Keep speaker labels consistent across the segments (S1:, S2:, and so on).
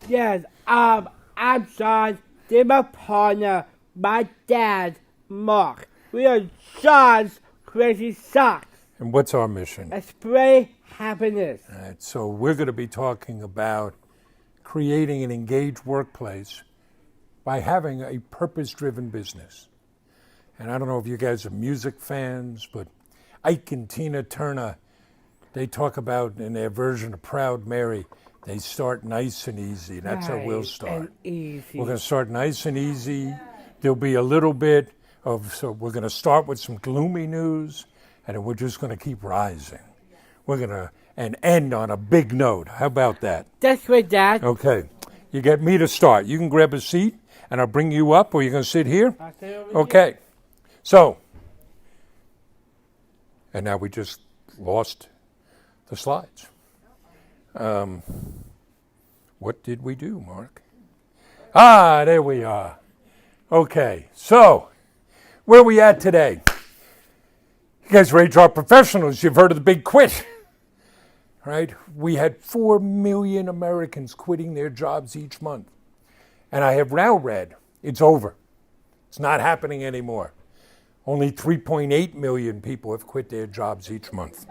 S1: Yes, I'm Sean. They're my partner, my dad, Mark. We are Sean's Crazy Socks.
S2: And what's our mission?
S1: Spread happiness.
S2: All right, so we're going to be talking about creating an engaged workplace by having a purpose-driven business. And I don't know if you guys are music fans, but Ike and Tina Turner, they talk about in their version of Proud Mary, they start nice and easy. That's how we'll start.
S1: And easy.
S2: We're going to start nice and easy. There'll be a little bit of, so we're going to start with some gloomy news, and then we're just going to keep rising. We're going to and end on a big note. How about that?
S1: That's right, Dad.
S2: Okay. You get me to start. You can grab a seat, and I'll bring you up, or you're going to sit here?
S1: I'll sit over
S2: Okay.
S1: here.
S2: So, and now we just lost the slides. What did we do, Mark? Ah, there we are. Okay, so where are we at today? You guys are HR professionals. You've heard of the big quit, right? We had 4 million Americans quitting their jobs each month. And I have now read it's over. It's not happening anymore. Only 3.8 million people have quit their jobs each month.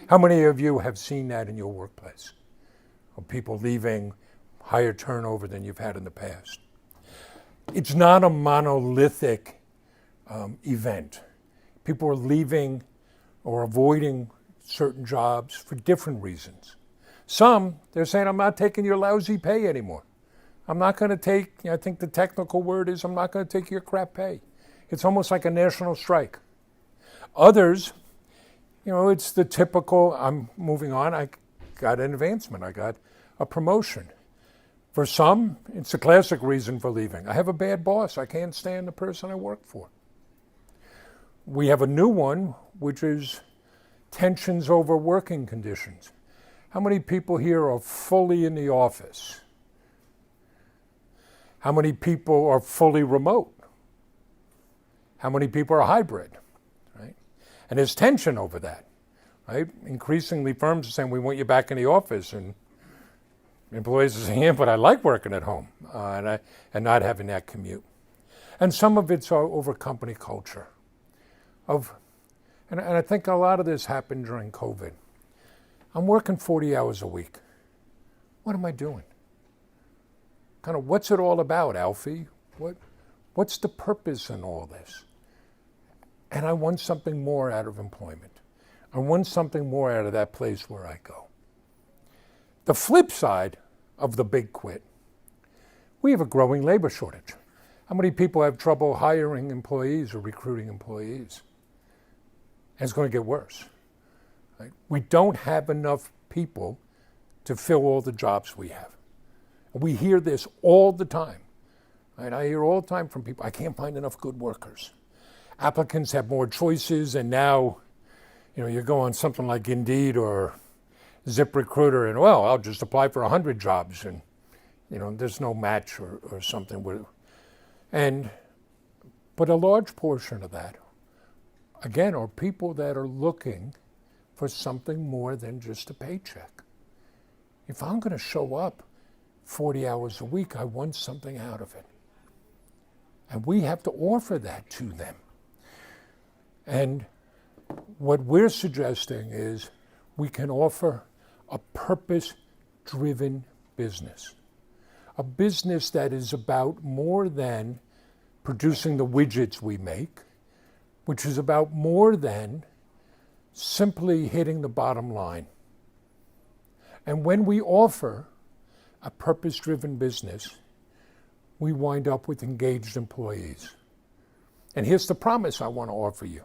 S2: How many of you have seen that in your workplace? Of people leaving, higher turnover than you've had in the past? It's not a monolithic event. People are leaving or avoiding certain jobs for different reasons. Some, they're saying, I'm not taking your lousy pay anymore. I'm not going to take, I think the technical word is, I'm not going to take your crap pay. It's almost like a national strike. Others, it's the typical, I'm moving on, I got an advancement, I got a promotion. For some, it's a classic reason for leaving. I have a bad boss, I can't stand the person I work for. We have a new one, which is tensions over working conditions. How many people here are fully in the office? How many people are fully remote? How many people are hybrid, right? And there's tension over that, right? Increasingly, firms are saying, we want you back in the office, and employees are saying, yeah, but I like working at home and not having that commute. And some of it's over company culture. And I think a lot of this happened during COVID. I'm working 40 hours a week. What am I doing? Kind of, what's it all about, Alfie? What's the purpose in all this? And I want something more out of employment. I want something more out of that place where I go. The flip side of the big quit, we have a growing labor shortage. How many people have trouble hiring employees or recruiting employees? And it's going to get worse. Right? We don't have enough people to fill all the jobs we have. We hear this all the time. Right? I hear all the time from people, I can't find enough good workers. Applicants have more choices, and now, you go on something like Indeed or ZipRecruiter, and I'll just apply for 100 jobs, and there's no match or something. But a large portion of that, again, are people that are looking for something more than just a paycheck. If I'm going to show up 40 hours a week, I want something out of it. And we have to offer that to them. And what we're suggesting is we can offer a purpose-driven business. A business that is about more than producing the widgets we make, which is about more than simply hitting the bottom line. And when we offer a purpose-driven business, we wind up with engaged employees. And here's the promise I want to offer you.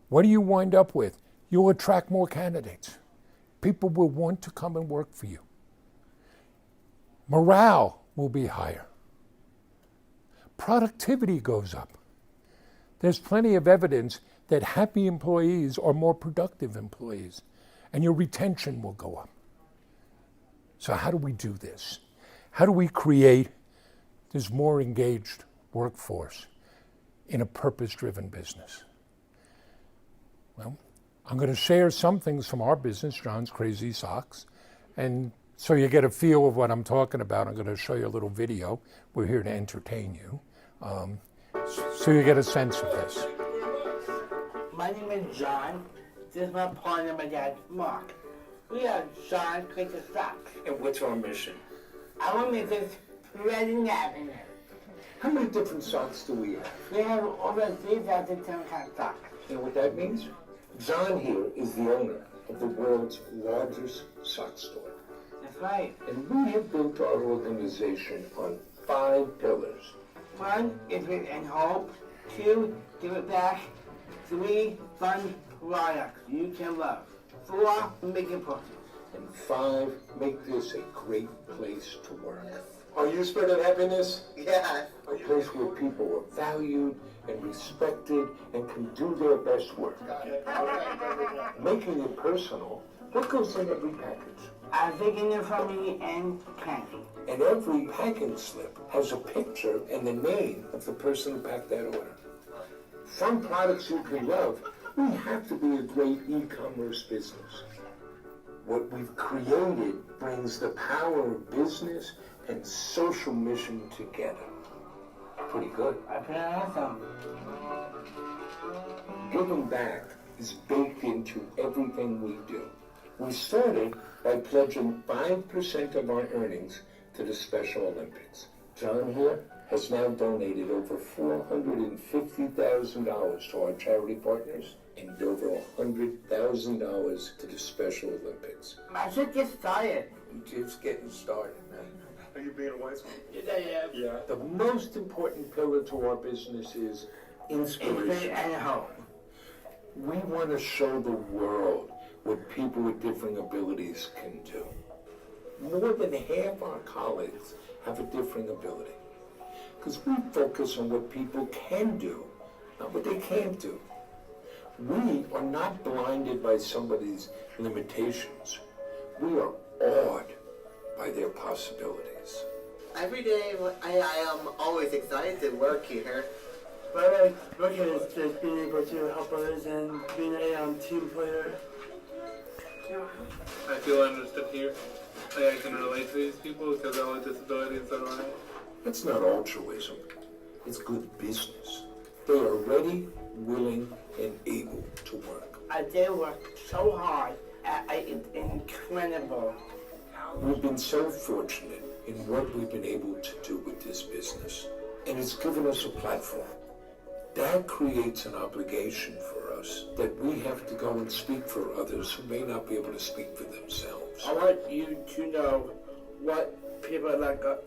S2: What do you wind up with? You'll attract more candidates. People will want to come and work for you. Morale will be higher. Productivity goes up. There's plenty of evidence that happy employees are more productive employees, and your retention will go up. So how do we do this? How do we create this more engaged workforce in a purpose-driven business? Well, I'm going to share some things from our business, John's Crazy Socks, and so you get a feel of what I'm talking about, I'm going to show you a little video. We're here to entertain you. So you get a sense of this.
S1: My name is John. This is my partner, my dad, Mark. We are John Creates Socks.
S3: And what's our mission?
S1: I want to make this pretty avenue.
S3: How many different socks do we have?
S1: We have over 3,000 different kinds of socks.
S3: You know what that means? John here is the owner of the world's largest sock store.
S1: That's right.
S3: And we have built our organization on 5 pillars.
S1: 1, give it and hope. 2, give it back. 3, fun products you can love. 4, make it personal.
S3: And 5, make this a great place to work. Are you spreading happiness?
S1: Yeah.
S3: A place where people are valued and respected and can do their best work. Making it personal, what goes in every package?
S1: I'm thinking it for me and candy.
S3: And every packing slip has a picture and the name of the person who packed that order. Fun products you can love, we have to be a great e-commerce business. What we've created brings the power of business and social mission together. Pretty good.
S1: I feel awesome.
S3: Giving back is baked into everything we do. We started by pledging 5% of our earnings to the Special Olympics. John here has now donated over $450,000 to our charity partners and over $100,000 to the Special Olympics.
S1: I should get started.
S3: You're just getting started, man.
S4: Are you being a wise one?
S3: Yeah. The most important pillar to our business is inspiration.
S1: And hope.
S3: We want to show the world what people with different abilities can do. More than half our colleagues have a different ability. Because we focus on what people can do, not what they can't do. We are not blinded by somebody's limitations. We are awed by their possibilities.
S5: Every day, I am always excited to work here.
S6: What I like working is just being able to help others and being a team player.
S4: I feel understood here. Like I can relate to these people because of all the disabilities that I have.
S3: It's not altruism. It's good business. They are ready, willing, and able to work.
S1: I did work so hard. It's incredible.
S3: We've been so fortunate in what we've been able to do with this business. And it's given us a platform. That creates an obligation for us that we have to go and speak for others who may not be able to speak for themselves.
S1: I want you to know what people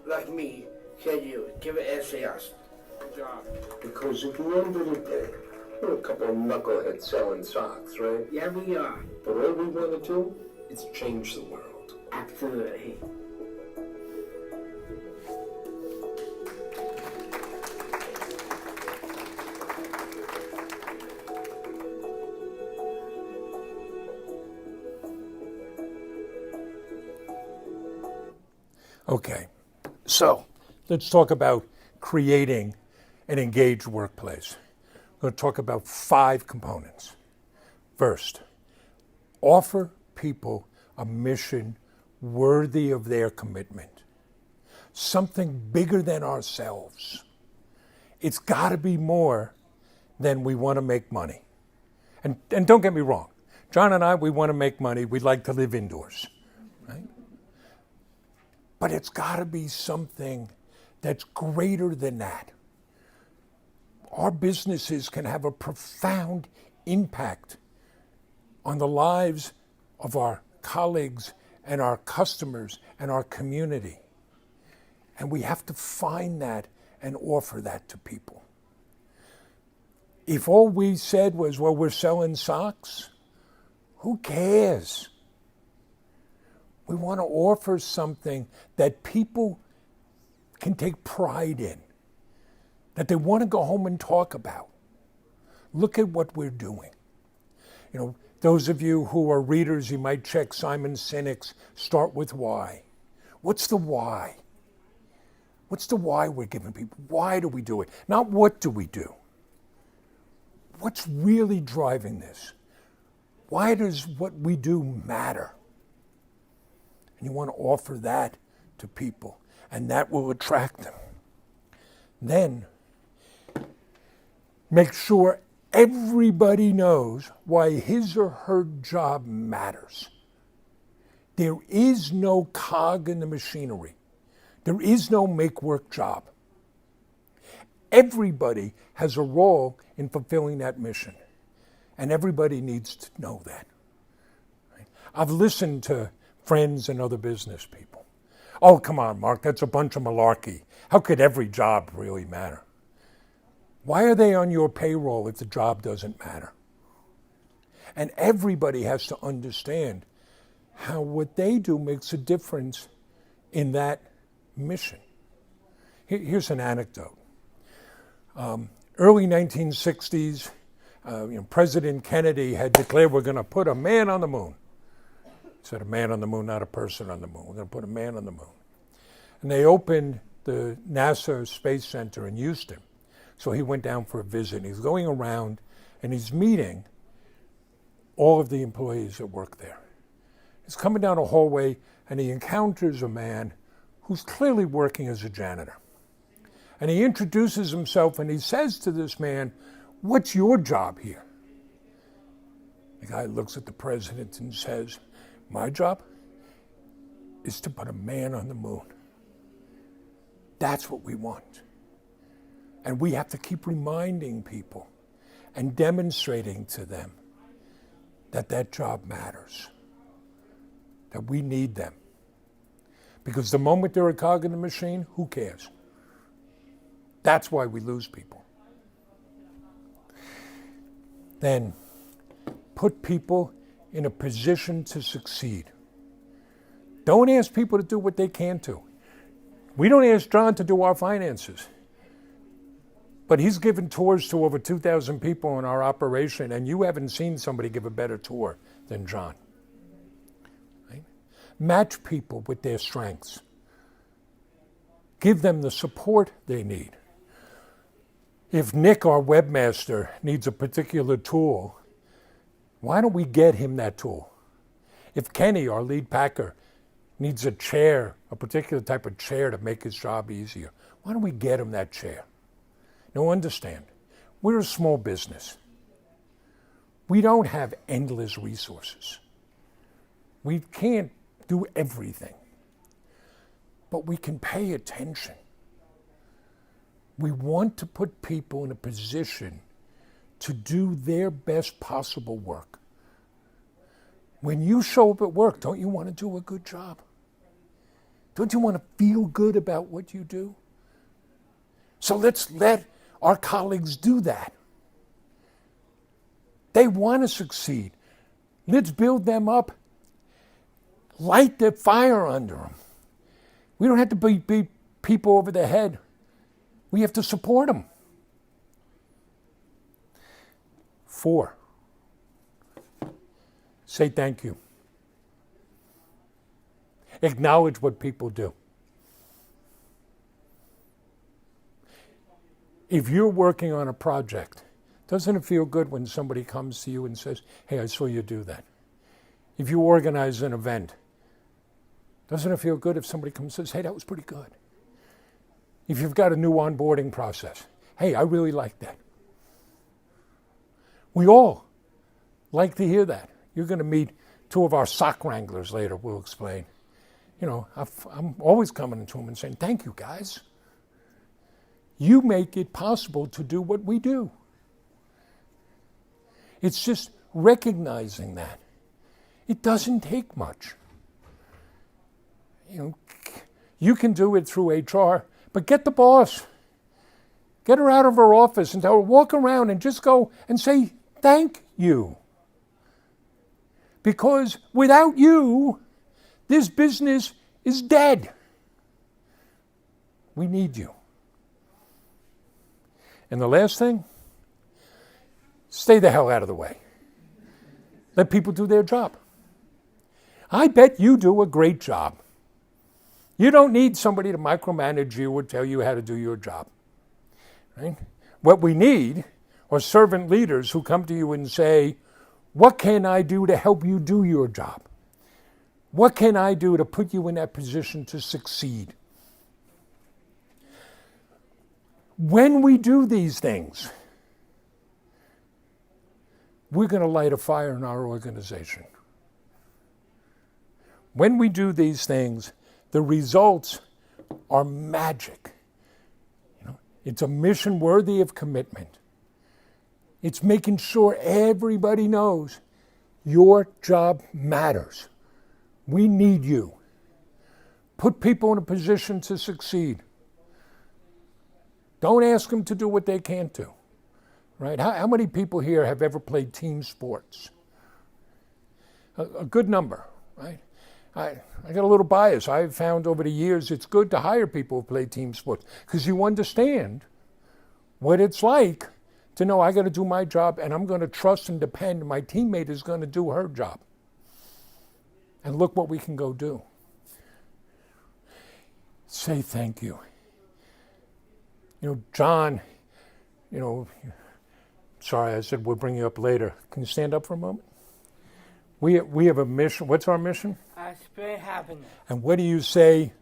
S1: like me can do. Give it a chance.
S4: Good job.
S3: Because at the end of the day, we're a couple of knuckleheads selling socks, right?
S1: Yeah, we are.
S3: But all we want to do is change the world.
S1: Absolutely.
S2: Okay, so let's talk about creating an engaged workplace. We're going to talk about 5 components. First, offer people a mission worthy of their commitment, something bigger than ourselves. It's got to be more than we want to make money. And don't get me wrong, John and I, we want to make money. We like to live indoors, right? But it's got to be something that's greater than that. Our businesses can have a profound impact on the lives of our colleagues and our customers and our community. And we have to find that and offer that to people. If all we said was, well, we're selling socks, who cares? We want to offer something that people can take pride in, that they want to go home and talk about. Look at what we're doing. You know, those of you who are readers, you might check Simon Sinek's Start With Why. What's the why? What's the why we're giving people? Why do we do it? Not what do we do? What's really driving this? Why does what we do matter? And you want to offer that to people, and that will attract them. Then, make sure everybody knows why his or her job matters. There is no cog in the machinery. There is no make-work job. Everybody has a role in fulfilling that mission, and everybody needs to know that. Right? I've listened to friends and other business people. Oh, come on, Mark, that's a bunch of malarkey. How could every job really matter? Why are they on your payroll if the job doesn't matter? And everybody has to understand how what they do makes a difference in that mission. Here's an anecdote. Early 1960s, President Kennedy had declared we're going to put a man on the moon. He said a man on the moon, not a person on the moon. We're going to put a man on the moon. And they opened the NASA Space Center in Houston. So he went down for a visit. He's going around and he's meeting all of the employees that work there. He's coming down a hallway and he encounters a man who's clearly working as a janitor. And he introduces himself and he says to this man, "What's your job here?" The guy looks at the president and says, "My job is to put a man on the moon." That's what we want. And we have to keep reminding people and demonstrating to them that that job matters, that we need them. Because the moment they're a cog in the machine, who cares? That's why we lose people. Then, put people in a position to succeed. Don't ask people to do what they can't do. We don't ask John to do our finances. But he's given tours to over 2,000 people in our operation, and you haven't seen somebody give a better tour than John. Right? Match people with their strengths. Give them the support they need. If Nick, our webmaster, needs a particular tool, why don't we get him that tool? If Kenny, our lead packer, needs a chair, a particular type of chair to make his job easier, why don't we get him that chair? Now understand, we're a small business. We don't have endless resources. We can't do everything, but we can pay attention. We want to put people in a position to do their best possible work. When you show up at work, don't you want to do a good job? Don't you want to feel good about what you do? So let's let our colleagues do that. They want to succeed. Let's build them up. Light the fire under them. We don't have to beat people over the head. We have to support them. 4, say thank you. Acknowledge what people do. If you're working on a project, doesn't it feel good when somebody comes to you and says, "Hey, I saw you do that"? If you organize an event, doesn't it feel good if somebody comes and says, "Hey, that was pretty good"? If you've got a new onboarding process, "Hey, I really like that." We all like to hear that. You're going to meet 2 of our sock wranglers later, we'll explain. I'm always coming to them and saying, "Thank you, guys. You make it possible to do what we do." It's just recognizing that. It doesn't take much. You can do it through HR, but get the boss. Get her out of her office and tell her, walk around and just go and say, "Thank you." Because without you, this business is dead. We need you. And the last thing, stay the hell out of the way. Let people do their job. I bet you do a great job. You don't need somebody to micromanage you or tell you how to do your job. Right? What we need are servant leaders who come to you and say, "What can I do to help you do your job?" What can I do to put you in that position to succeed? When we do these things, we're going to light a fire in our organization. When we do these things, the results are magic. It's a mission worthy of commitment. It's making sure everybody knows your job matters. We need you. Put people in a position to succeed. Don't ask them to do what they can't do. Right? How many people here have ever played team sports? A good number, right? I got a little bias. I've found over the years it's good to hire people who play team sports because you understand what it's like to know I got to do my job and I'm going to trust and depend my teammate is going to do her job. And look what we can go do. Say thank you. John, sorry, I said we'll bring you up later. Can you stand up for a moment? We have a mission. What's our mission?
S1: Spread happiness.
S2: And what do you say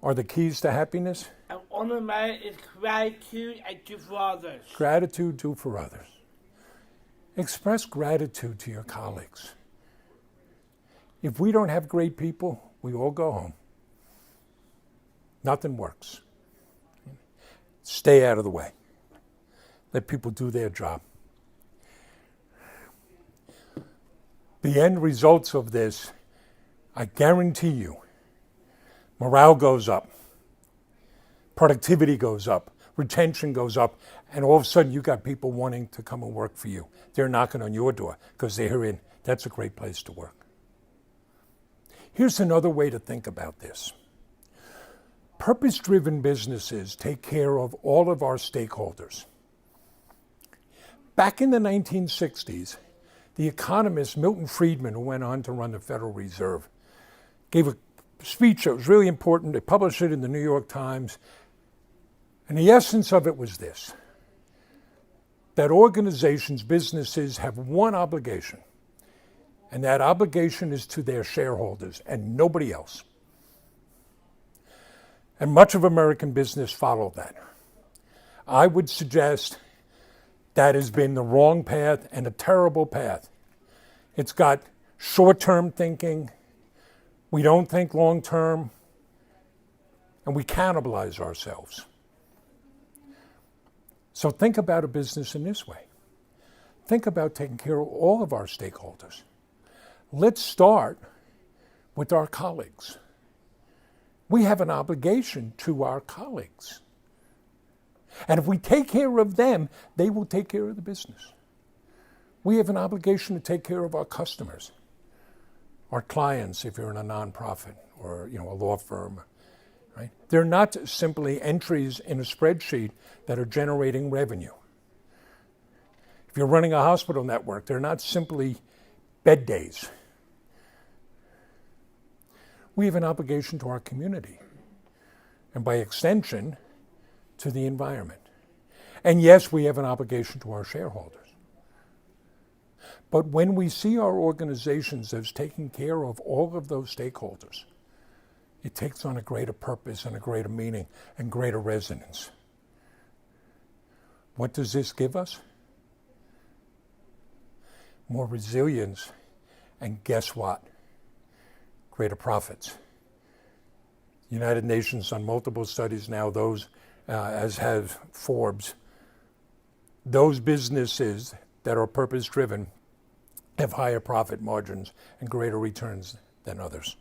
S2: are the keys to happiness?
S1: And one of mine is gratitude and do for others.
S2: Gratitude, do for others. Express gratitude to your colleagues. If we don't have great people, we all go home. Nothing works. Stay out of the way. Let people do their job. The end results of this, I guarantee you, morale goes up, productivity goes up, retention goes up, and all of a sudden you got people wanting to come and work for you. They're knocking on your door because they're hearing that's a great place to work. Here's another way to think about this. Purpose-driven businesses take care of all of our stakeholders. Back in the 1960s, the economist Milton Friedman, who went on to run the Federal Reserve, gave a speech that was really important. They published it in the New York Times. And the essence of it was this, that organizations, businesses have one obligation, and that obligation is to their shareholders and nobody else. And much of American business followed that. I would suggest that has been the wrong path and a terrible path. It's got short-term thinking, we don't think long-term, and we cannibalize ourselves. So think about a business in this way. Think about taking care of all of our stakeholders. Let's start with our colleagues. We have an obligation to our colleagues. And if we take care of them, they will take care of the business. We have an obligation to take care of our customers, our clients, if you're in a nonprofit or a law firm. Right? They're not simply entries in a spreadsheet that are generating revenue. If you're running a hospital network, they're not simply bed days. We have an obligation to our community, and by extension, to the environment. And yes, we have an obligation to our shareholders. But when we see our organizations as taking care of all of those stakeholders, it takes on a greater purpose and a greater meaning and greater resonance. What does this give us? More resilience, and guess what? Greater profits. United Nations on multiple studies now, those as have Forbes, those businesses that are purpose-driven have higher profit margins and greater returns than others.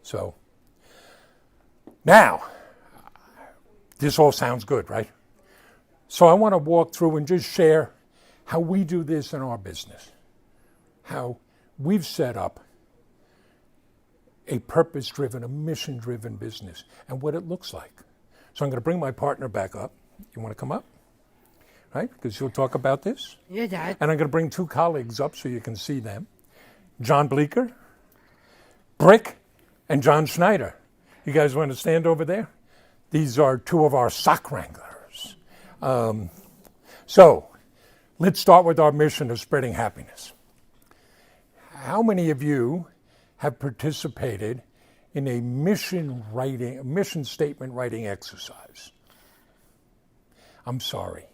S2: So, now, this all sounds good, right? So I want to walk through and just share how we do this in our business, how we've set up a purpose-driven, a mission-driven business, and what it looks like. So I'm going to bring my partner back up. You want to come up? Right? Because you'll talk about this.
S1: Yeah, Dad.
S2: And I'm going to bring two colleagues up so you can see them. John Bleeker, Brick, and John Schneider. You guys want to stand over there? These are two of our sock wranglers. So let's start with our mission of spreading happiness. How many of you have participated in a mission statement writing exercise? I'm sorry,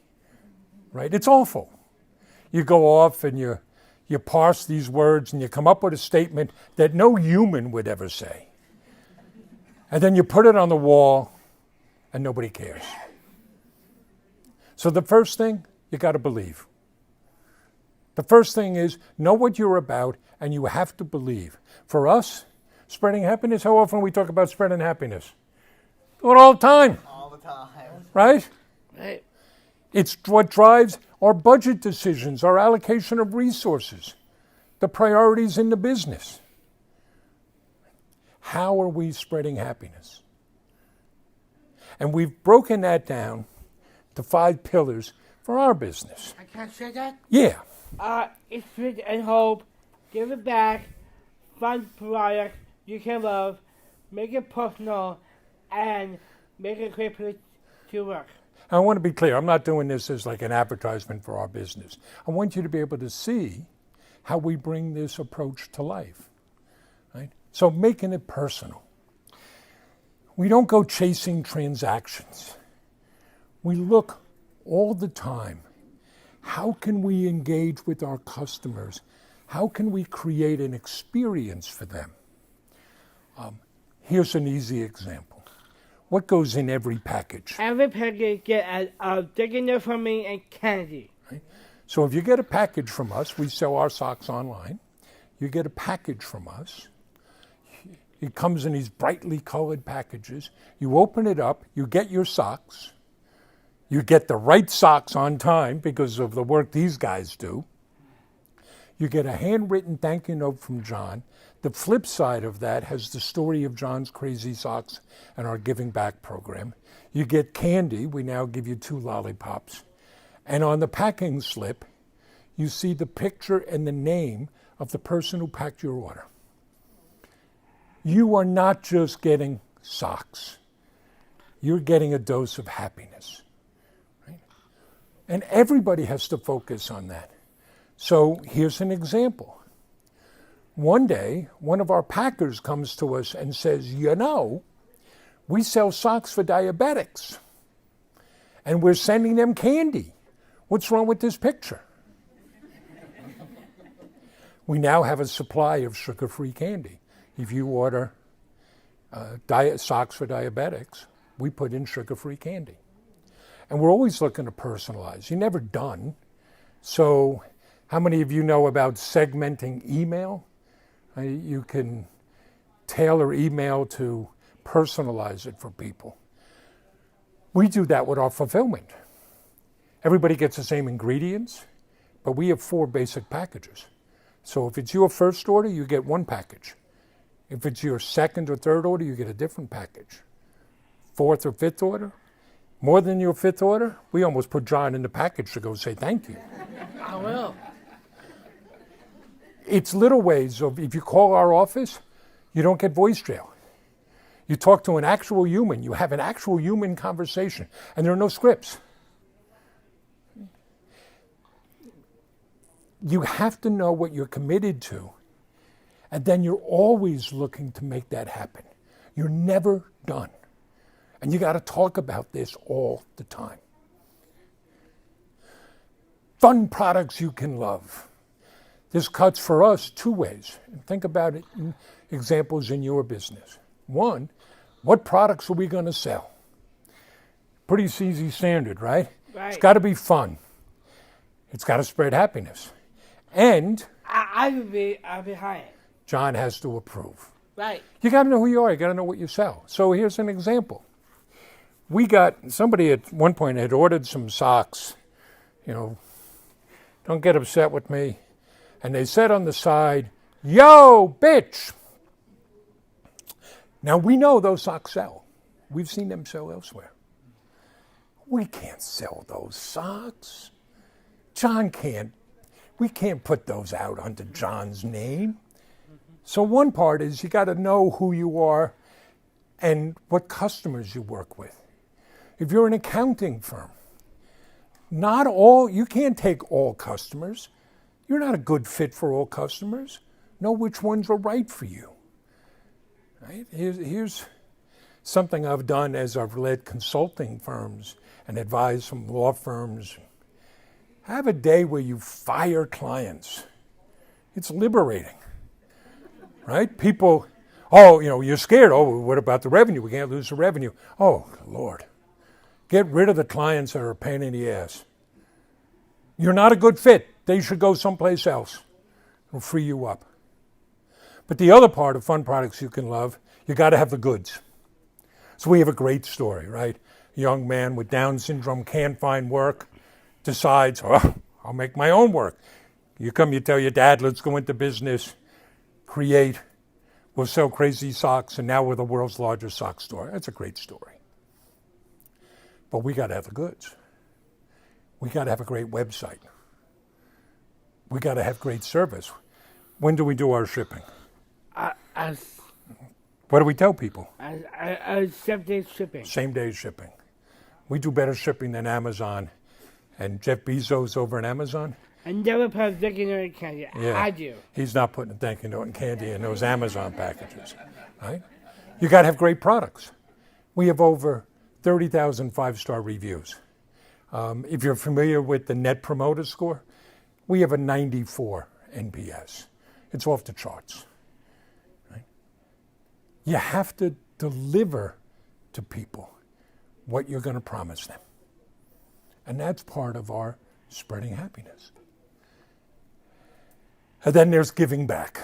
S2: right? It's awful. You go off and you parse these words and you come up with a statement that no human would ever say. And then you put it on the wall and nobody cares. So the first thing, you got to believe. The first thing is know what you're about and you have to believe. For us, spreading happiness, how often we talk about spreading happiness? Do it all the time.
S5: All the time.
S2: Right?
S1: Right.
S2: It's what drives our budget decisions, our allocation of resources, the priorities in the business. How are we spreading happiness? And we've broken that down to 5 pillars for our business.
S1: I can't say that.
S2: Yeah.
S1: It's fit and hope, give it back, fun product you can love, make it personal, and make it a great place to work.
S2: I want to be clear, I'm not doing this as like an advertisement for our business. I want you to be able to see how we bring this approach to life. Right? So making it personal. We don't go chasing transactions. We look all the time. How can we engage with our customers? How can we create an experience for them? Here's an easy example. What goes in every package?
S1: Every package get a dinner from me and candy.
S2: Right? So if you get a package from us, we sell our socks online. You get a package from us. It comes in these brightly colored packages. You open it up, you get your socks. You get the right socks on time because of the work these guys do. You get a handwritten thank you note from John. The flip side of that has the story of John's Crazy Socks and our Giving Back program. You get candy. We now give you 2 lollipops. And on the packing slip, you see the picture and the name of the person who packed your order. You are not just getting socks. You're getting a dose of happiness. Right? And everybody has to focus on that. So here's an example. One day, one of our packers comes to us and says, we sell socks for diabetics, and we're sending them candy. What's wrong with this picture? We now have a supply of sugar-free candy. If you order socks for diabetics, we put in sugar-free candy. And we're always looking to personalize. You're never done. So how many of you know about segmenting email? You can tailor email to personalize it for people. We do that with our fulfillment. Everybody gets the same ingredients, but we have 4 basic packages. So if it's your first order, you get 1 package. If it's your second or third order, you get a different package. 4th or 5th order, more than your 5th order, we almost put John in the package to go say thank you.
S1: I will.
S2: It's little ways of, if you call our office, you don't get voice jail. You talk to an actual human. You have an actual human conversation, and there are no scripts. You have to know what you're committed to, and then you're always looking to make that happen. You're never done. And you got to talk about this all the time. Fun products you can love. This cuts for us 2 ways. And think about it in examples in your business. 1, what products are we going to sell? Pretty easy standard, right?
S1: Right.
S2: It's got to be fun. It's got to spread happiness. And
S1: I'll be behind it.
S2: John has to approve.
S1: Right.
S2: You got to know who you are. You got to know what you sell. So here's an example. Somebody at one point had ordered some socks. Don't get upset with me. And they said on the side, "Yo, bitch." Now we know those socks sell. We've seen them sell elsewhere. We can't sell those socks. We can't put those out under John's name. So one part is you got to know who you are and what customers you work with. If you're an accounting firm, you can't take all customers. You're not a good fit for all customers. Know which ones are right for you. Right? Here's something I've done as I've led consulting firms and advised some law firms. Have a day where you fire clients. It's liberating, right? People, you're scared. Oh, what about the revenue? We can't lose the revenue. Oh, Lord. Get rid of the clients that are a pain in the ass. You're not a good fit. They should go someplace else. It'll free you up. But the other part of fun products you can love, you got to have the goods. So we have a great story, right? A young man with Down syndrome can't find work, decides, I'll make my own work. You tell your dad, let's go into business, create, we'll sell crazy socks, and now we're the world's largest sock store. That's a great story. But we got to have the goods. We got to have a great website. We got to have great service. When do we do our shipping? What do we tell people?
S1: Same-day shipping.
S2: Same-day shipping. We do better shipping than Amazon. And Jeff Bezos over at Amazon?
S1: I never put a thank-you note in candy.
S2: Yeah,
S1: I do.
S2: He's not putting a thank-you note in candy in those Amazon packages. Right? You got to have great products. We have over 30,000 five-star reviews. If you're familiar with the Net Promoter Score, we have a 94 NPS. It's off the charts. Right? You have to deliver to people what you're going to promise them. And that's part of our spreading happiness. And then there's giving back.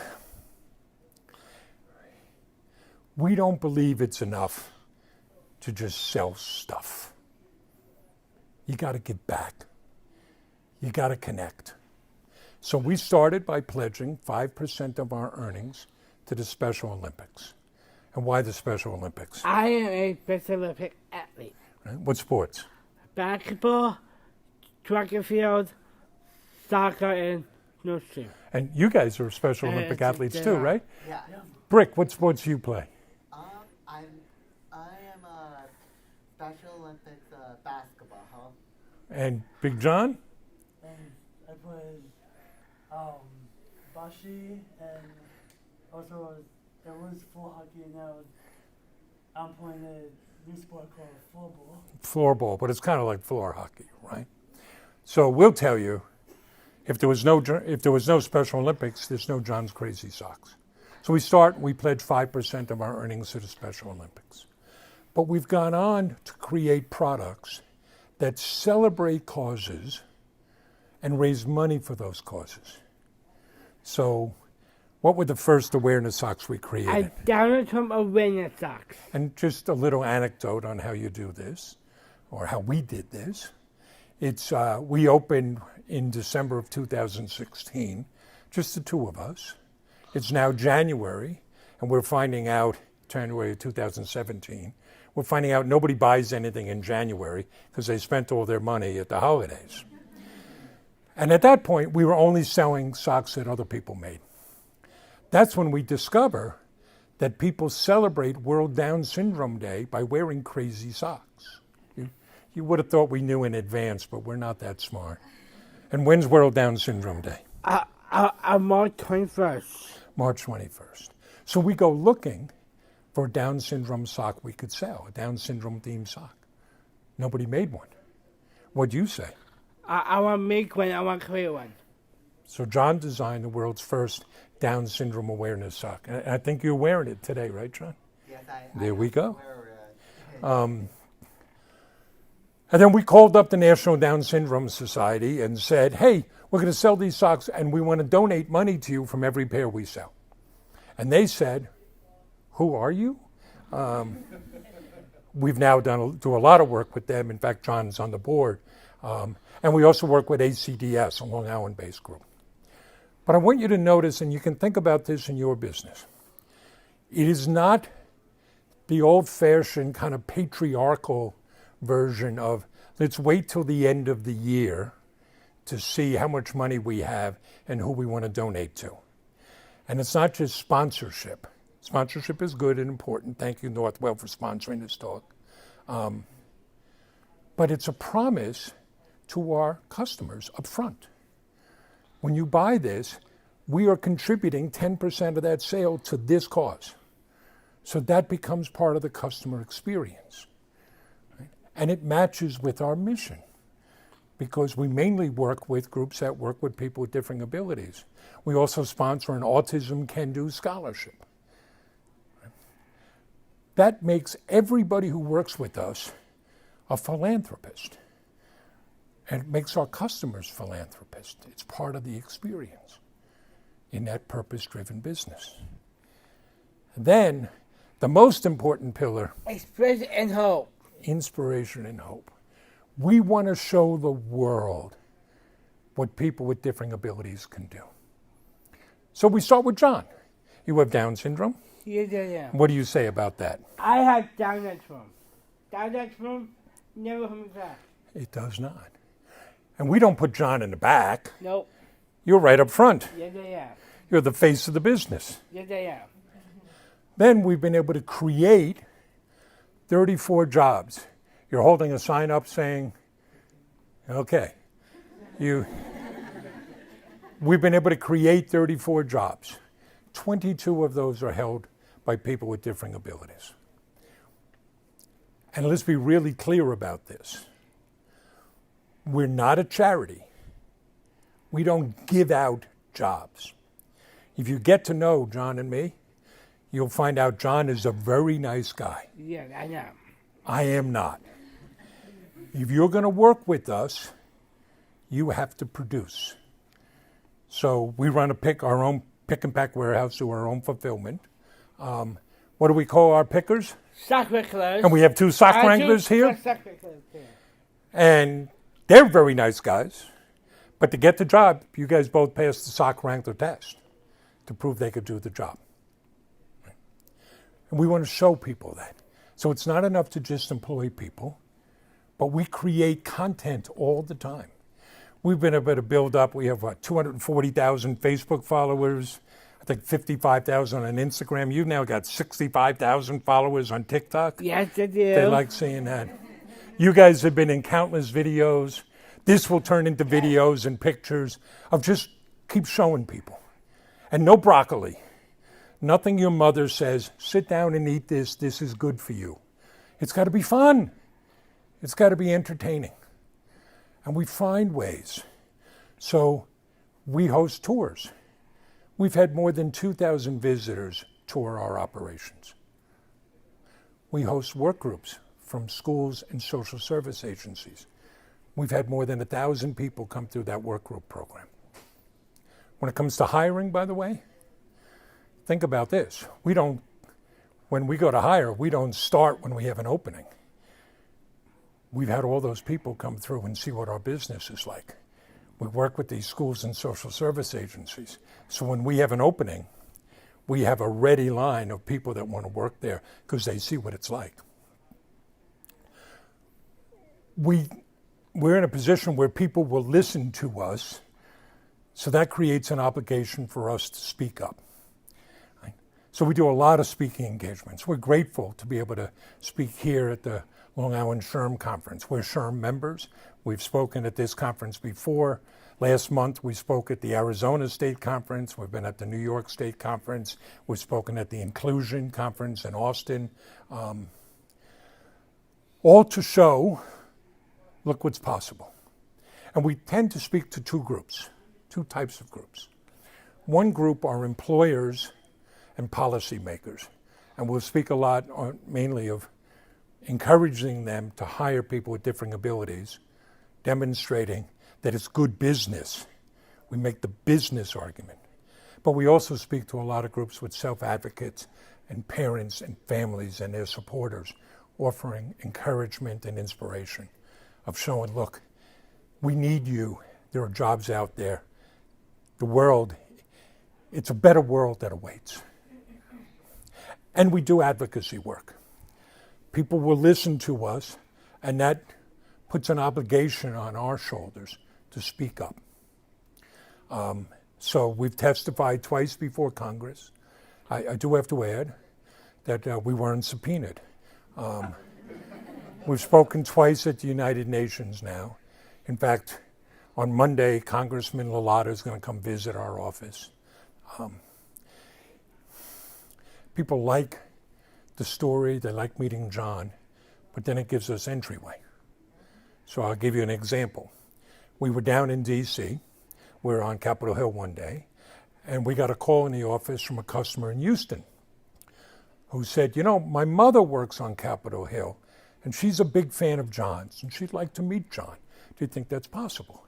S2: We don't believe it's enough to just sell stuff. You got to give back. You got to connect. So we started by pledging 5% of our earnings to the Special Olympics. And why the Special Olympics?
S1: I am a Special Olympic athlete.
S2: Right? What sports?
S1: Basketball, track and field, soccer, and snowshoe.
S2: And you guys are Special Olympic athletes too, right?
S5: Yeah.
S2: Brick, what sports do you play?
S5: I am a Special Olympics basketball, huh?
S2: And Big John?
S6: And I played Bashi, and also there was floor hockey, and now I'm playing a new sport called floorball.
S2: Floorball, but it's kind of like floor hockey, right? So we'll tell you, if there was no Special Olympics, there's no John's Crazy Socks. So we pledge 5% of our earnings to the Special Olympics. But we've gone on to create products that celebrate causes and raise money for those causes. So what were the first awareness socks we created?
S1: Down from awareness socks.
S2: And just a little anecdote on how you do this, or how we did this. It's we opened in December of 2016, just the two of us. It's now January, and we're finding out, January of 2017, we're finding out nobody buys anything in January because they spent all their money at the holidays. And at that point, we were only selling socks that other people made. That's when we discover that people celebrate World Down Syndrome Day by wearing crazy socks. You would have thought we knew in advance, but we're not that smart. And when's World Down Syndrome Day?
S1: March 21st.
S2: March 21st. So we go looking for a Down syndrome sock we could sell, a Down syndrome themed sock. Nobody made one. What'd you say?
S1: I want to make one. I want to create one.
S2: So John designed the world's first Down syndrome awareness sock. And I think you're wearing it today, right, John?
S5: Yes,
S2: There we go.
S5: wear
S2: And then we called up the National Down Syndrome Society and said, hey, we're going to sell these socks and we want to donate money to you from every pair we sell. And they said, who are you? We've now do a lot of work with them. In fact, John's on the board. And we also work with ACDS, a Long Island-based group. But I want you to notice, and you can think about this in your business, it is not the old-fashioned kind of patriarchal version of let's wait till the end of the year to see how much money we have and who we want to donate to. And it's not just sponsorship. Sponsorship is good and important. Thank you, Northwell, for sponsoring this talk. But it's a promise to our customers up front. When you buy this, we are contributing 10% of that sale to this cause. So that becomes part of the customer experience. Right? And it matches with our mission, because we mainly work with groups that work with people with differing abilities. We also sponsor an Autism Can Do scholarship. Right? That makes everybody who works with us a philanthropist. And it makes our customers philanthropists. It's part of the experience in that purpose-driven business. And then, the most important pillar,
S1: Expression and hope.
S2: inspiration and hope. We want to show the world what people with differing abilities can do. So we start with John. You have Down syndrome.
S1: Yes, I am.
S2: What do you say about that?
S1: I have Down syndrome. Down syndrome never comes back.
S2: It does not. And we don't put John in the back.
S1: Nope.
S2: You're right up front.
S1: Yes, I am.
S2: You're the face of the business.
S1: Yes, I am.
S2: Then we've been able to create 34 jobs. You're holding a sign up saying, okay, we've been able to create 34 jobs. 22 of those are held by people with differing abilities. And let's be really clear about this. We're not a charity. We don't give out jobs. If you get to know John and me, you'll find out John is a very nice guy.
S1: Yes, I am.
S2: I am not. If you're going to work with us, you have to produce. So we run our own pick and pack warehouse through our own fulfillment. What do we call our pickers?
S1: Sock wranglers.
S2: And we have 2 sock wranglers here.
S1: Sock wranglers here.
S2: And they're very nice guys. But to get the job, you guys both passed the sock wrangler test to prove they could do the job. And we want to show people that. So it's not enough to just employ people, but we create content all the time. We've been able to build up, we have 240,000 Facebook followers, I think 55,000 on Instagram. You've now got 65,000 followers on TikTok.
S1: Yes, I do.
S2: They like seeing that. You guys have been in countless videos. This will turn into videos and pictures of just keep showing people. And no broccoli. Nothing your mother says, sit down and eat this is good for you. It's got to be fun. It's got to be entertaining. And we find ways. So we host tours. We've had more than 2,000 visitors tour our operations. We host work groups from schools and social service agencies. We've had more than 1,000 people come through that work group program. When it comes to hiring, by the way, think about this. When we go to hire, we don't start when we have an opening. We've had all those people come through and see what our business is like. We work with these schools and social service agencies. So when we have an opening, we have a ready line of people that want to work there because they see what it's like. We're in a position where people will listen to us, so that creates an obligation for us to speak up. Right? So we do a lot of speaking engagements. We're grateful to be able to speak here at the Long Island SHRM conference. We're SHRM members. We've spoken at this conference before. Last month we spoke at the Arizona State Conference. We've been at the New York State Conference. We've spoken at the Inclusion Conference in Austin. All to show, look what's possible. And we tend to speak to 2 groups, 2 types of groups. One group are employers and policymakers. And we'll speak a lot mainly of encouraging them to hire people with differing abilities, demonstrating that it's good business. We make the business argument. But we also speak to a lot of groups with self-advocates and parents and families and their supporters, offering encouragement and inspiration of showing, look, we need you. There are jobs out there. The world, it's a better world that awaits. And we do advocacy work. People will listen to us, and that puts an obligation on our shoulders to speak up. So we've testified twice before Congress. I do have to add that we weren't subpoenaed. We've spoken twice at the United Nations now. In fact, on Monday, Congressman Lalata is going to come visit our office. People like the story, they like meeting John, but then it gives us entryway. So I'll give you an example. We were down in D.C., we were on Capitol Hill one day, and we got a call in the office from a customer in Houston who said, you know, my mother works on Capitol Hill, and she's a big fan of John's, and she'd like to meet John. Do you think that's possible?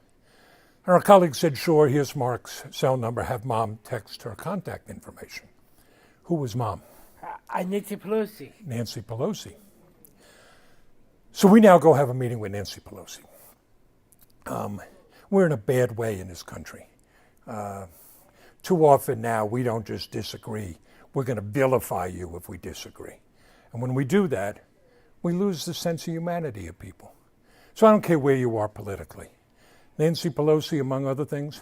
S2: And our colleague said, sure, here's Mark's cell number, have Mom text her contact information. Who was Mom?
S1: Nancy Pelosi.
S2: Nancy Pelosi. So we now go have a meeting with Nancy Pelosi. We're in a bad way in this country. Too often now, we don't just disagree. We're going to vilify you if we disagree. And when we do that, we lose the sense of humanity of people. So I don't care where you are politically. Nancy Pelosi, among other things,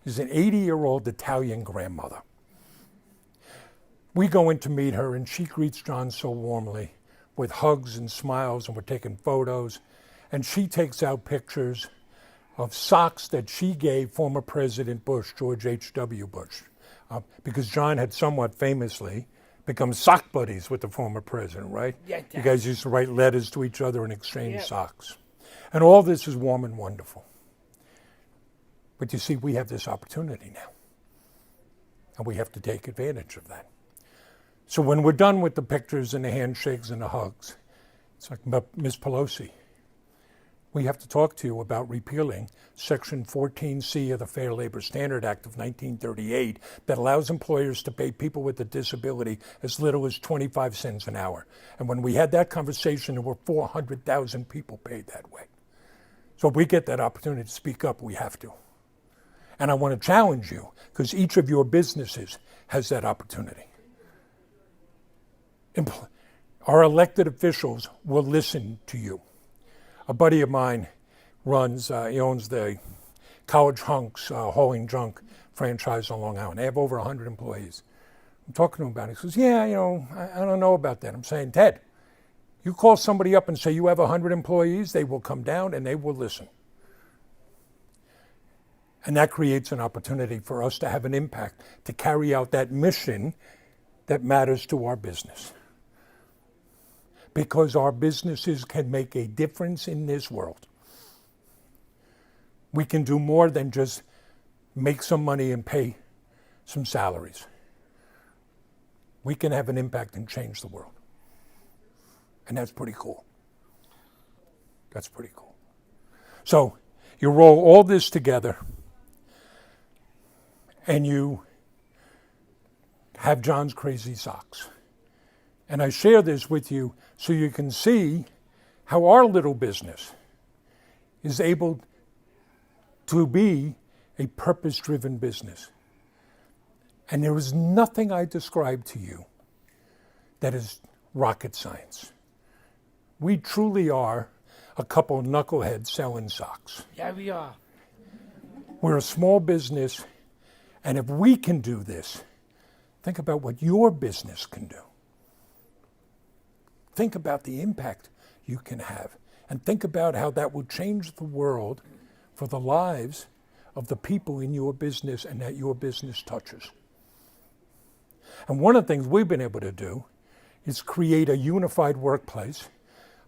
S2: is an 80-year-old Italian grandmother. We go in to meet her, and she greets John so warmly with hugs and smiles, and we're taking photos. And she takes out pictures of socks that she gave former President Bush, George H.W. Bush, because John had somewhat famously become sock buddies with the former president, right?
S1: Yeah,
S2: you guys used to write letters to each other and exchange socks. And all this is warm and wonderful. But you see, we have this opportunity now, and we have to take advantage of that. So when we're done with the pictures and the handshakes and the hugs, it's like, Ms. Pelosi, we have to talk to you about repealing Section 14C of the Fair Labor Standard Act of 1938 that allows employers to pay people with a disability as little as 25 cents an hour. And when we had that conversation, there were 400,000 people paid that way. So if we get that opportunity to speak up, we have to. And I want to challenge you, because each of your businesses has that opportunity. Our elected officials will listen to you. A buddy of mine he owns the College Hunks hauling junk franchise on Long Island. They have over 100 employees. I'm talking to him about it. He says, yeah, I don't know about that. I'm saying, Ted, you call somebody up and say you have 100 employees, they will come down and they will listen. And that creates an opportunity for us to have an impact, to carry out that mission that matters to our business. Because our businesses can make a difference in this world. We can do more than just make some money and pay some salaries. We can have an impact and change the world. And that's pretty cool. That's pretty cool. So you roll all this together and you have John's crazy socks. And I share this with you so you can see how our little business is able to be a purpose-driven business. And there is nothing I describe to you that is rocket science. We truly are a couple of knuckleheads selling socks.
S1: Yeah, we are.
S2: We're a small business, and if we can do this, think about what your business can do. Think about the impact you can have, and think about how that will change the world for the lives of the people in your business and that your business touches. And one of the things we've been able to do is create a unified workplace.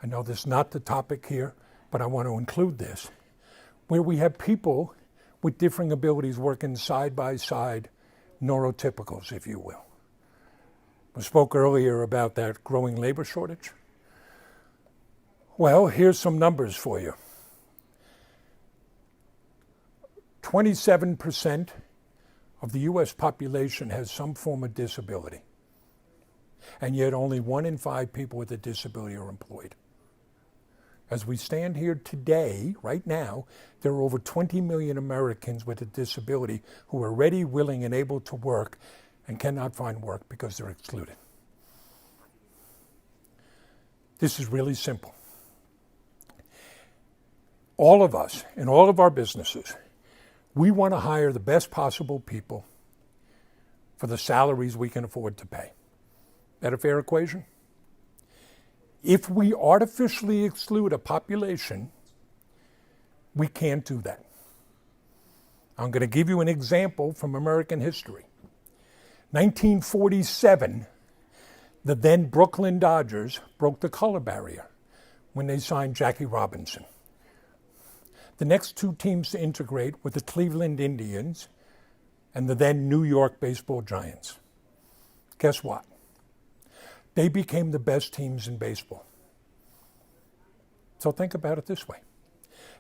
S2: I know this is not the topic here, but I want to include this, where we have people with differing abilities working side by side, neurotypicals, if you will. We spoke earlier about that growing labor shortage. Well, here's some numbers for you. 27% of the U.S. population has some form of disability. And yet only 1 in 5 people with a disability are employed. As we stand here today, right now, there are over 20 million Americans with a disability who are ready, willing, and able to work and cannot find work because they're excluded. This is really simple. All of us, in all of our businesses, we want to hire the best possible people for the salaries we can afford to pay. That a fair equation? If we artificially exclude a population, we can't do that. I'm going to give you an example from American history. 1947, The then Brooklyn Dodgers broke the color barrier when they signed Jackie Robinson. The next two teams to integrate were the Cleveland Indians and the then New York Baseball Giants. Guess what? They became the best teams in baseball. So think about it this way.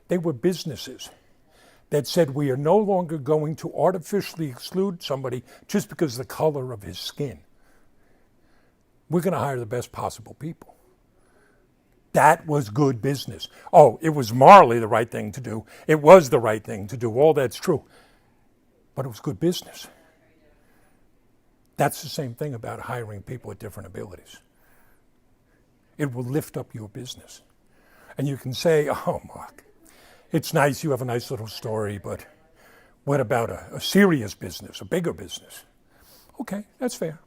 S2: They were businesses that said we are no longer going to artificially exclude somebody just because of the color of his skin. We're going to hire the best possible people. That was good business. Oh, it was morally the right thing to do. It was the right thing to do. All that's true. But it was good business. That's the same thing about hiring people with different abilities. It will lift up your business. And you can say, oh, Mark, it's nice, you have a nice little story, but what about a serious business, a bigger business? Okay, that's fair.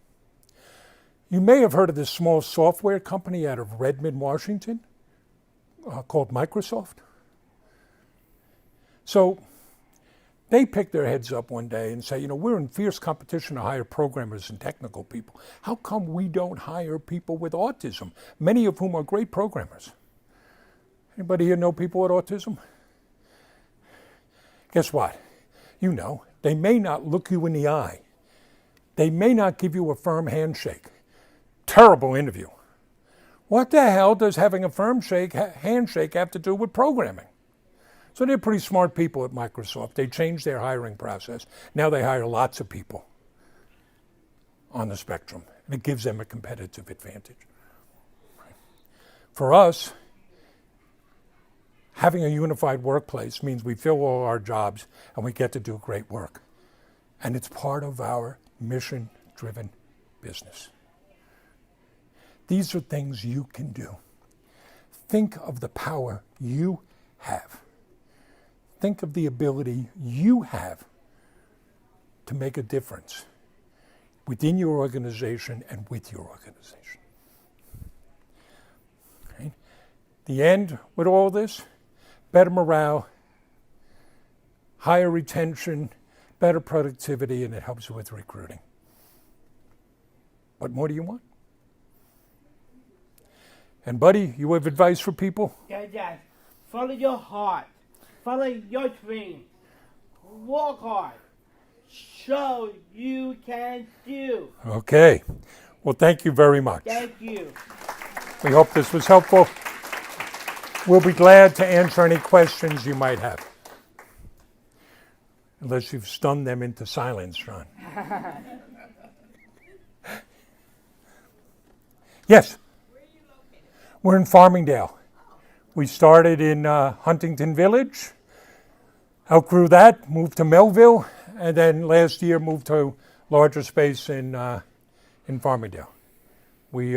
S2: You may have heard of this small software company out of Redmond, Washington, called Microsoft. So they pick their heads up one day and say, we're in fierce competition to hire programmers and technical people. How come we don't hire people with autism, many of whom are great programmers? Anybody here know people with autism? Guess what? They may not look you in the eye. They may not give you a firm handshake. Terrible interview. What the hell does having a firm handshake have to do with programming? So they're pretty smart people at Microsoft. They changed their hiring process. Now they hire lots of people on the spectrum, and it gives them a competitive advantage. For us, having a unified workplace means we fill all our jobs and we get to do great work. And it's part of our mission-driven business. These are things you can do. Think of the power you have. Think of the ability you have to make a difference within your organization and with your organization. Okay? The end with all this, better morale, higher retention, better productivity, and it helps you with recruiting. What more do you want? And buddy, you have advice for people?
S1: Dad, follow your heart. Follow your dreams. Work hard. Show you can do.
S2: Okay. Well, thank you very much.
S1: Thank you.
S2: We hope this was helpful. We'll be glad to answer any questions you might have. Unless you've stunned them into silence, John. Yes?
S7: Where are you located?
S2: We're in Farmingdale. We started in Huntington Village, outgrew that, moved to Melville, and then last year moved to larger space in Farmingdale. We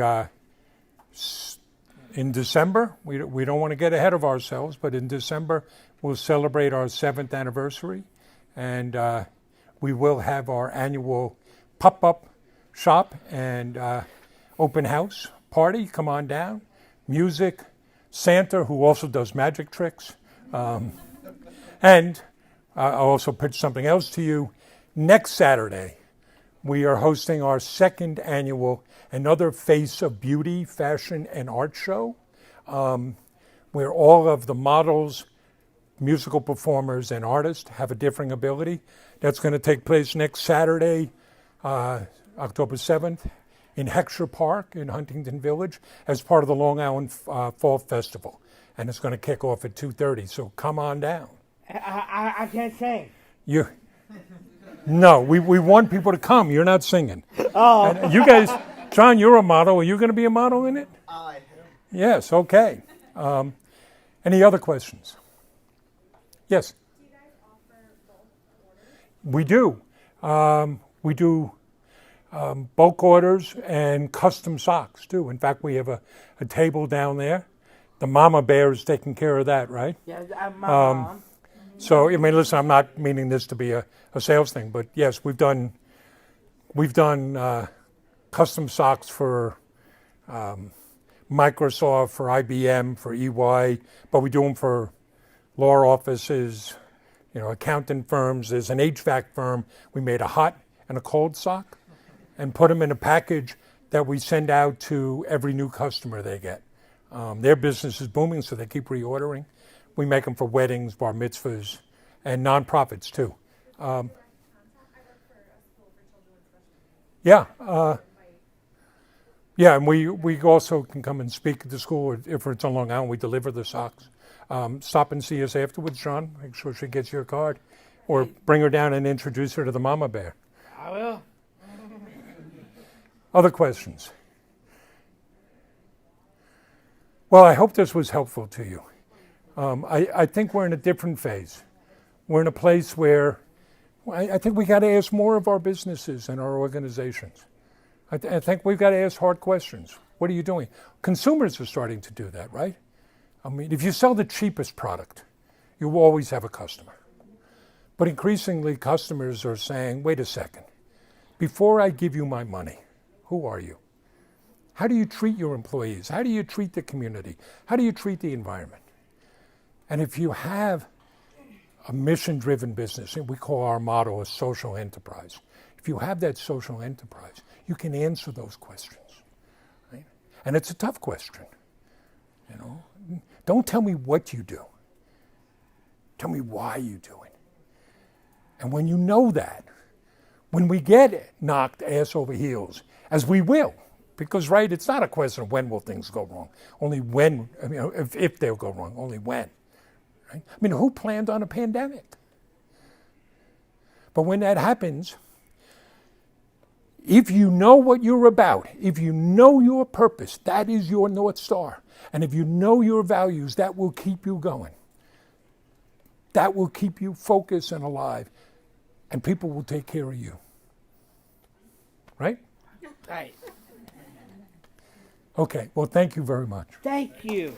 S2: in December, we don't want to get ahead of ourselves, but in December we'll celebrate our 7th anniversary, and we will have our annual pop-up shop and open house party. Come on down. Music, Santa, who also does magic tricks. And I'll also pitch something else to you. Next Saturday, we are hosting our 2nd annual Another Face of Beauty, Fashion, and Art Show, where all of the models, musical performers, and artists have a differing ability. That's going to take place next Saturday, October 7th, in Heckscher Park in Huntington Village as part of the Long Island Fall Festival. And it's going to kick off at 2:30, so come on down.
S1: I can't sing.
S2: No, we want people to come. You're not singing.
S1: Oh.
S2: And you guys, John, you're a model. Are you going to be a model in it?
S5: I am.
S2: Yes, okay. Any other questions? Yes?
S7: Do you guys offer bulk orders?
S2: We do bulk orders and custom socks, too. In fact, we have a table down there. The mama bear is taking care of that, right?
S1: Yeah, I'm my mom.
S2: So, I mean, listen, I'm not meaning this to be a sales thing, but yes, we've done custom socks for Microsoft, for IBM, for EY, but we do them for law offices, accountant firms. There's an HVAC firm. We made a hot and a cold sock and put them in a package that we send out to every new customer they get. Their business is booming, so they keep reordering. We make them for weddings, bar mitzvahs, and nonprofits too. Yeah, yeah, and we also can come and speak at the school if it's on Long Island. We deliver the socks. Stop and see us afterwards, John. Make sure she gets your card, or bring her down and introduce her to the mama bear.
S1: I will.
S2: Other questions? Well, I hope this was helpful to you. I think we're in a different phase. We're in a place where I think we got to ask more of our businesses and our organizations. I think we've got to ask hard questions. What are you doing? Consumers are starting to do that, right? I mean, if you sell the cheapest product, you will always have a customer. But increasingly, customers are saying, wait a second, before I give you my money, who are you? How do you treat your employees? How do you treat the community? How do you treat the environment? And if you have a mission-driven business, and we call our model a social enterprise, if you have that social enterprise, you can answer those questions. Right? And it's a tough question. You know, don't tell me what you do. Tell me why you do it. And when you know that, when we get knocked ass over heels, as we will, because, right, it's not a question of when will things go wrong, only when, I mean, if they'll go wrong, only when. Right? I mean, who planned on a pandemic? But when that happens, if you know what you're about, if you know your purpose, that is your North Star. And if you know your values, that will keep you going. That will keep you focused and alive. And people will take care of you. Right?
S1: Right.
S2: Okay, well, thank you very much.
S1: Thank you.